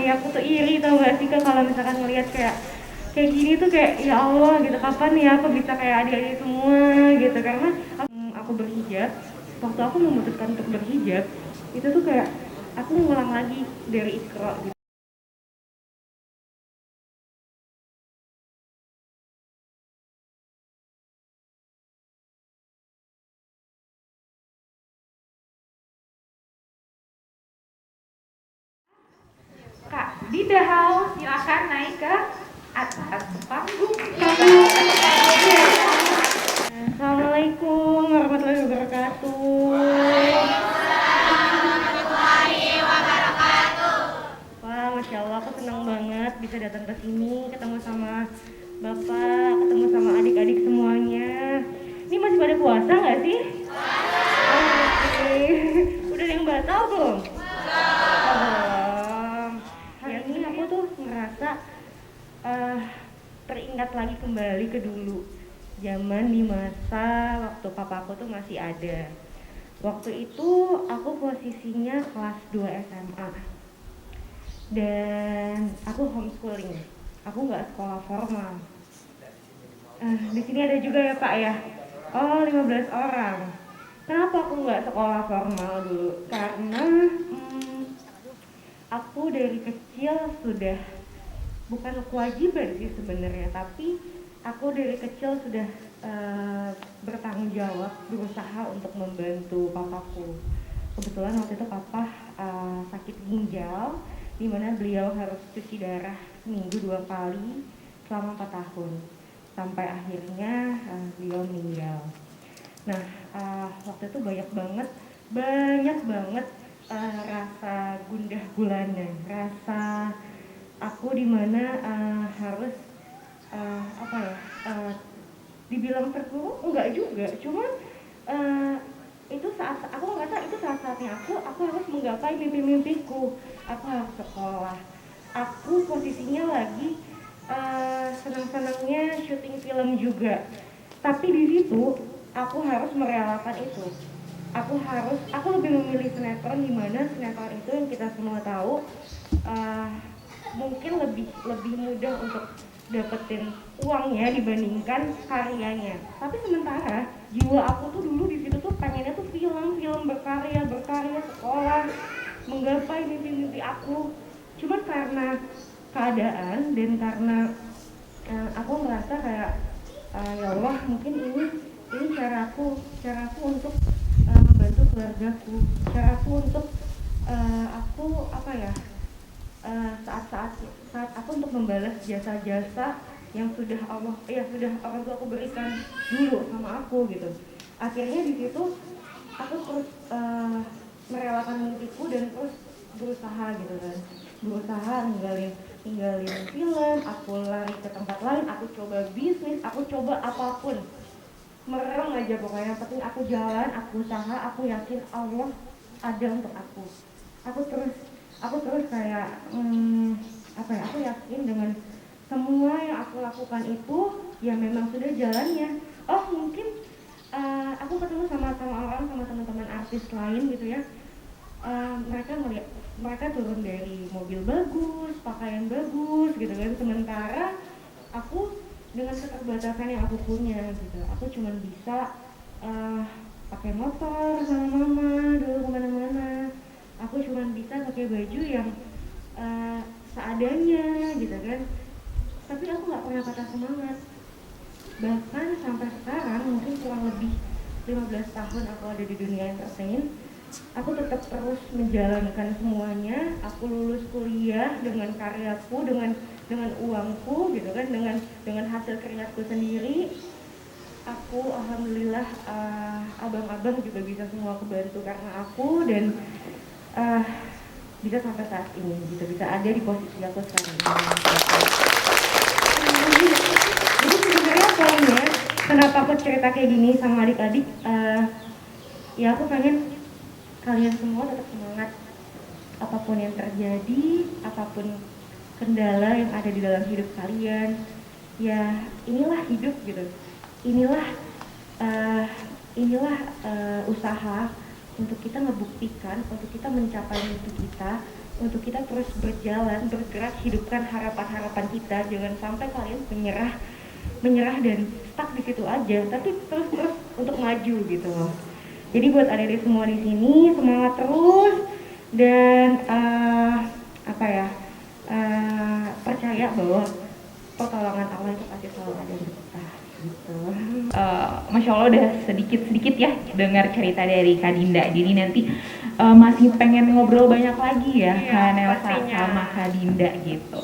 nih, aku tuh iri tau gak sih Kak kalau misalkan ngelihat kayak gini tuh kayak ya Allah gitu, kapan nih aku bisa kayak adik-adik semua gitu. Karena aku berhijab, waktu aku memutuskan untuk berhijab itu tuh kayak aku ngulang lagi dari Iqra gitu. Kak, di The House, silakan naik ke atas panggung. Assalamualaikum warahmatullahi wabarakatuh. Wah, Masya Allah, aku senang banget bisa datang ke sini, ketemu sama Bapak, ketemu sama adik-adik semuanya. Ini masih pada puasa nggak sih? Oke. Udah ada yang batal belum? Belum. Hari ini aku tuh ngerasa eh, teringat lagi kembali ke dulu. Zaman di masa waktu papaku tuh masih ada. Waktu itu aku posisinya kelas 2 SMA. Dan aku homeschooling, aku nggak sekolah formal. Di sini ada juga ya Pak ya. Oh, 15 orang. Kenapa aku nggak sekolah formal dulu? Karena aku dari kecil sudah, bukan kewajiban sih sebenarnya, tapi aku dari kecil sudah bertanggung jawab, berusaha untuk membantu papaku. Kebetulan waktu itu papa sakit ginjal, di mana beliau harus cuci darah seminggu 2 kali selama 4 tahun, sampai akhirnya beliau meninggal. Nah, waktu itu banyak banget rasa gundah gulana, rasa aku dimana harus apa ya, dibilang terpuruk enggak juga, cuman uh, itu saat aku ngerasa itu saat-saatnya aku harus menggapai mimpi-mimpiku. Aku harus sekolah, aku posisinya lagi senang-senangnya syuting film juga, tapi di situ aku harus merelakan itu. Aku lebih memilih sinetron, di mana sinetron itu yang kita semua tahu uh, mungkin lebih lebih mudah untuk dapetin uangnya dibandingkan karyanya. Tapi sementara jiwa aku tuh dulu di situ tuh pengennya tuh film berkarya sekolah, menggapai mimpi-mimpi aku. Cuman karena keadaan dan karena aku merasa kayak ya Allah, mungkin ini caraku untuk membantu keluargaku, caraku untuk aku apa ya, saat aku untuk membalas jasa-jasa yang sudah sudah orang tua aku berikan dulu sama aku gitu. Akhirnya di situ aku terus merelakan mimpiku dan terus berusaha gitu kan, berusaha ninggalin film, aku lari ke tempat lain, aku coba bisnis, aku coba apapun, merem aja pokoknya. Yang penting aku jalan, aku usaha, aku yakin Allah ada untuk aku. Aku terus kayak aku yakin dengan semua yang aku lakukan itu ya memang sudah jalannya. Oh mungkin aku ketemu sama orang, sama teman-teman artis lain gitu ya, mereka turun dari mobil bagus, pakaian bagus gitu kan, sementara aku dengan keterbatasan yang aku punya gitu, aku cuma bisa pakai motor sama mama dulu kemana-mana, aku cuma bisa pakai baju yang seadanya gitu kan. Tapi aku nggak pernah patah semangat, bahkan sampai sekarang mungkin kurang lebih 15 tahun aku ada di dunia entertain, aku tetap terus menjalankan semuanya. Aku lulus kuliah dengan karyaku, dengan uangku gitu kan, dengan hasil keringatku sendiri. Aku alhamdulillah abang-abang juga bisa semua kebantu karena aku, dan bisa sampai saat ini gitu, bisa ada di posisi aku sekarang ini. Jadi sebenarnya poinnya kenapa aku cerita kayak gini sama adik-adik, ya aku pengen kalian semua tetap semangat apapun yang terjadi, apapun kendala yang ada di dalam hidup kalian. Ya inilah hidup gitu, inilah uh, usaha untuk kita ngebuktikan, untuk kita mencapai mimpi kita, untuk kita terus berjalan, bergerak, hidupkan harapan-harapan kita. Jangan sampai kalian menyerah dan stuck di situ aja, tapi terus untuk maju gitu loh. Jadi buat adik-adik semua di sini, semangat terus dan apa ya, percaya bahwa pertolongan Allah itu pasti selalu ada untuk kita gitu. Masya Allah udah sedikit ya dengar cerita dari Kak Dinda. Jadi nanti masih pengen ngobrol banyak lagi ya, Kak Nelsa sama Kak Dinda gitu.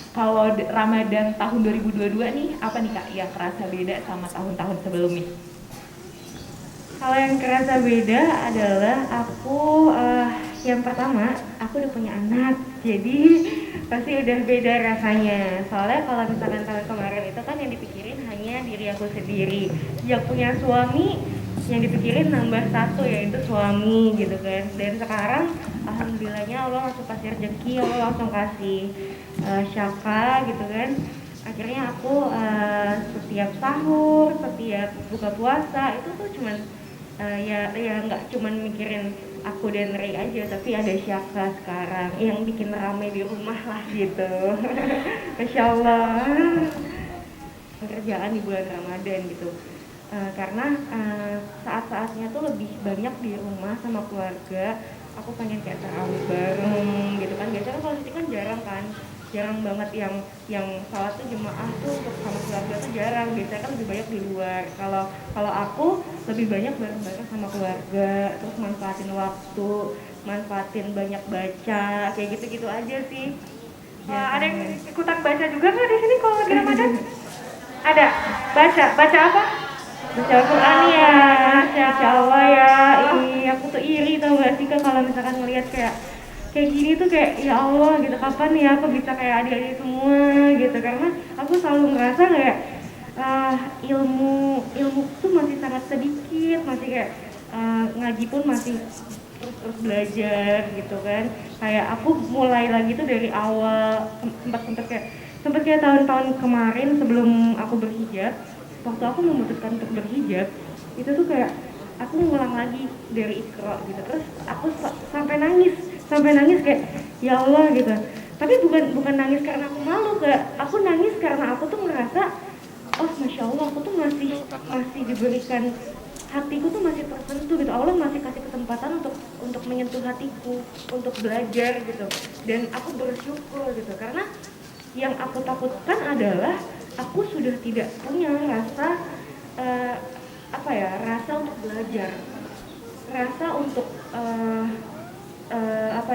Kalau Ramadan tahun 2022 nih, apa nih Kak yang kerasa beda sama tahun-tahun sebelumnya? Kalau yang kerasa beda adalah aku yang pertama, aku udah punya anak, jadi pasti udah beda rasanya. Soalnya kalau misalkan tahun kemarin itu kan yang dipikirin hanya diri aku sendiri. Yang punya suami, yang dipikirin nambah satu yaitu suami gitu kan. Dan sekarang alhamdulillahnya Allah langsung kasih rezeki, Allah langsung kasih syaka gitu kan. Akhirnya aku setiap sahur, setiap buka puasa itu tuh cuman ya nggak cuman mikirin aku dan Ray aja, tapi ada Syaka sekarang yang bikin rame di rumah lah gitu. Masya Allah, pekerjaan di bulan Ramadan gitu. Karena saat-saatnya tuh lebih banyak di rumah sama keluarga. Aku pengen kayak tarawih bareng gitu kan. Biasanya kan kalau di sini kan jarang banget yang salat tuh jemaah tuh untuk sama keluarga tuh jarang. Biasanya kan lebih banyak di luar. Kalau aku lebih banyak bareng-bareng sama keluarga, terus manfaatin waktu, manfaatin banyak baca, kayak gitu-gitu aja sih. Ada yang ikutan baca juga nggak di sini kalau lagi Ramadan? Ada. Baca apa? Baca Al-Quran ya, Masya Allah ya. Aku tuh iri tau gak sih Kak kalau misalkan ngeliat kayak gini tuh kayak ya Allah gitu, kapan ya aku bisa kayak adik-adik semua gitu. Karena aku selalu ngerasa kayak ilmu tuh masih sangat sedikit, masih kayak ngaji pun masih terus belajar gitu kan. Kayak aku mulai lagi tuh dari awal, sempat kayak tahun-tahun kemarin sebelum aku berhijab. Waktu aku memutuskan untuk berhijab itu tuh kayak aku ngulang lagi dari Iqra gitu, terus aku sampai nangis kayak ya Allah gitu. Tapi bukan nangis karena aku malu, kayak aku nangis karena aku tuh ngerasa oh Masya Allah, aku tuh masih diberikan, hatiku tuh masih tersentuh gitu. Allah masih kasih kesempatan untuk menyentuh hatiku, untuk belajar gitu. Dan aku bersyukur gitu, karena yang aku takutkan adalah aku sudah tidak punya rasa rasa untuk belajar, rasa untuk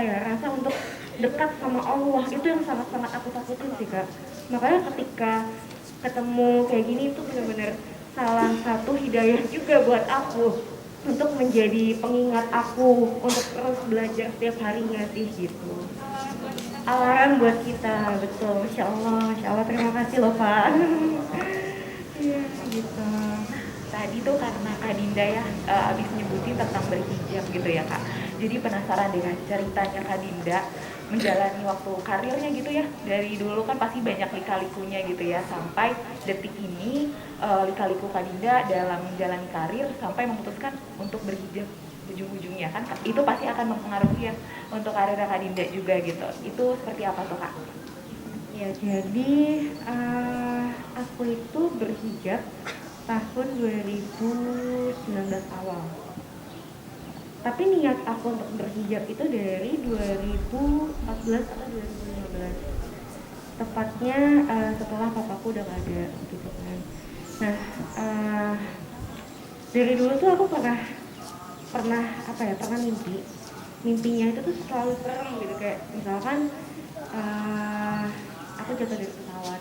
rasa untuk dekat sama Allah. Itu yang sangat-sangat aku takutin sih Kak. Makanya ketika ketemu kayak gini itu benar-benar salah satu hidayah juga buat aku untuk menjadi pengingat aku untuk terus belajar setiap harinya sih gitu. Alarm buat kita, betul. Masya Allah, terima kasih loh Pak. Iya gitu. Tadi tuh karena Kak Dinda ya abis nyebutin tentang berhijab gitu ya Kak. Jadi penasaran dengan ceritanya Kak Dinda menjalani waktu karirnya gitu ya. Dari dulu kan pasti banyak lika-likunya gitu ya, sampai detik ini lika-liku Kak Dinda dalam menjalani karir sampai memutuskan untuk berhijab ujung-ujungnya kan itu pasti akan mempengaruhi ya untuk karir Kak Dinda juga gitu. Itu seperti apa tuh Kak? Ya jadi aku itu berhijab tahun 2019 awal. Tapi niat aku untuk berhijab itu dari 2014 atau 2015. Tepatnya setelah papaku udah gak ada gitu kan. Nah, dari dulu tuh aku pernah mimpinya itu tuh selalu serem gitu, kayak misalkan aku jatuh dari pesawat,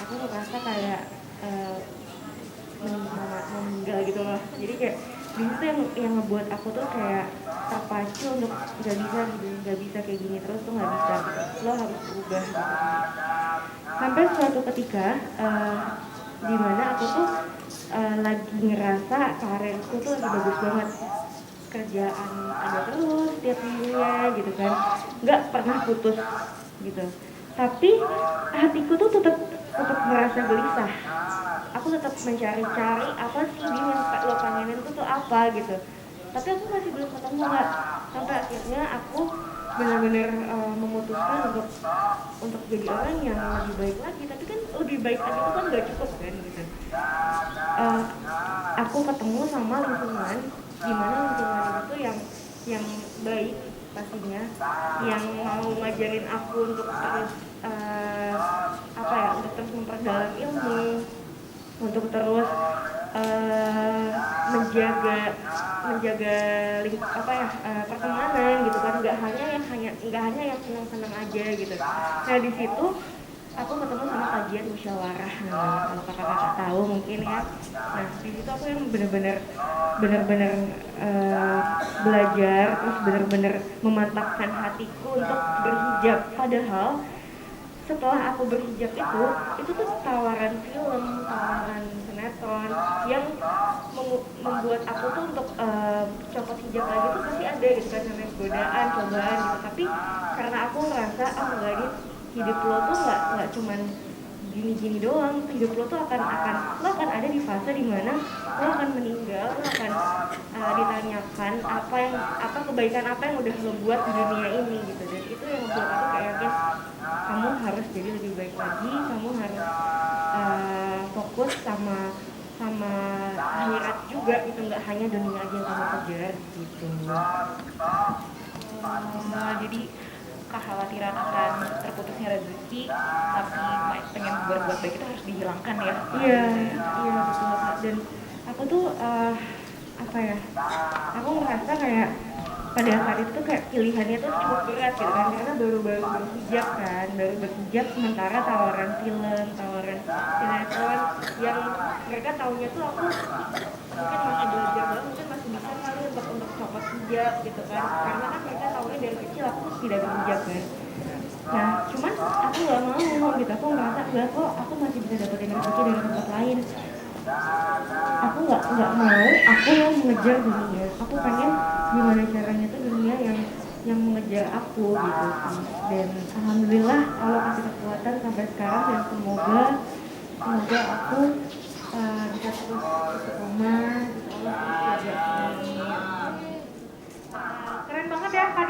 aku merasa kayak meninggal gitu loh. Jadi kayak di situ yang ngebuat aku tuh kayak terpacu untuk nggak bisa kayak gini terus tuh, nggak bisa gitu. Lo harus berubah gitu. Sampai suatu ketika dimana aku tuh lagi ngerasa karirku tuh lagi bagus banget, kerjaan ada terus tiap minggunya gitu kan, nggak pernah putus gitu. Tapi hatiku tuh tetap merasa gelisah. Aku tetap mencari-cari apa sih yang lo pengenin tuh apa gitu. tapi aku masih belum ketemu Kak, sampai akhirnya aku benar-benar memutuskan untuk jadi orang yang lebih baik lagi. Tapi kan lebih baik lagi itu kan nggak cukup kan gitu. Eh, aku ketemu sama lingkungan, dimana lingkungan itu yang baik pastinya, yang mau ngajarin aku untuk terus apa ya, untuk terus memperdalam ilmu, untuk terus eh, menjaga menjaga apa ya, pertemanan gitu kan, nggak hanya yang senang-senang aja gitu. Nah di situ aku ketemu sama kajian musyawarah, nah, kalau kakak-kakak tahu mungkin ya. Nah di situ aku yang benar-benar belajar, terus benar-benar memantapkan hatiku untuk berhijab. Padahal setelah aku berhijab itu tuh tawaran film, tawaran sinetron yang membuat aku tuh untuk copot hijab lagi tuh pasti ada gitu kan, namanya godaan, cobaan gitu. Tapi karena aku ngerasa enggak, ini hidup lo tuh nggak cuman gini-gini doang, hidup lo tuh lo akan ada di fase dimana lo akan meninggal, lo akan ditanyakan apa kebaikan apa yang udah lo buat di dunia ini gitu. Dan itu yang membuat aku kayak yakin kamu harus jadi lebih baik lagi, kamu harus fokus sama akhirat juga gitu, nggak hanya dunia aja yang kamu kejar gitu. Jadi kekhawatiran akan terputusnya rezeki tapi pengen berbuat baik itu harus dihilangkan ya. Iya betul Kak. Dan aku tuh apa ya, aku ngerasa kayak pada saat itu tuh kayak pilihannya tuh cukup berat gitu kan, karena baru berhijab sementara tawaran film, tawaran sinetron yang mereka taunya tuh aku mungkin masih belajar banget, mungkin masih bisa kali untuk copot hijab gitu kan, karena kan mereka taunya dari kecil aku tuh tidak berhijab kan. Nah cuman aku nggak mau gitu, aku ngerasa enggak kok, aku masih bisa dapetin rezeki dari tempat lain. Aku nggak mau aku yang mengejar dunia, aku pengen gimana caranya tuh dunia yang mengejar aku gitu sih. Dan alhamdulillah Allah kasih kekuatan sampai sekarang, dan semoga aku bisa terus istiqomah gitu, Allah terus jaga. Keren banget ya Kak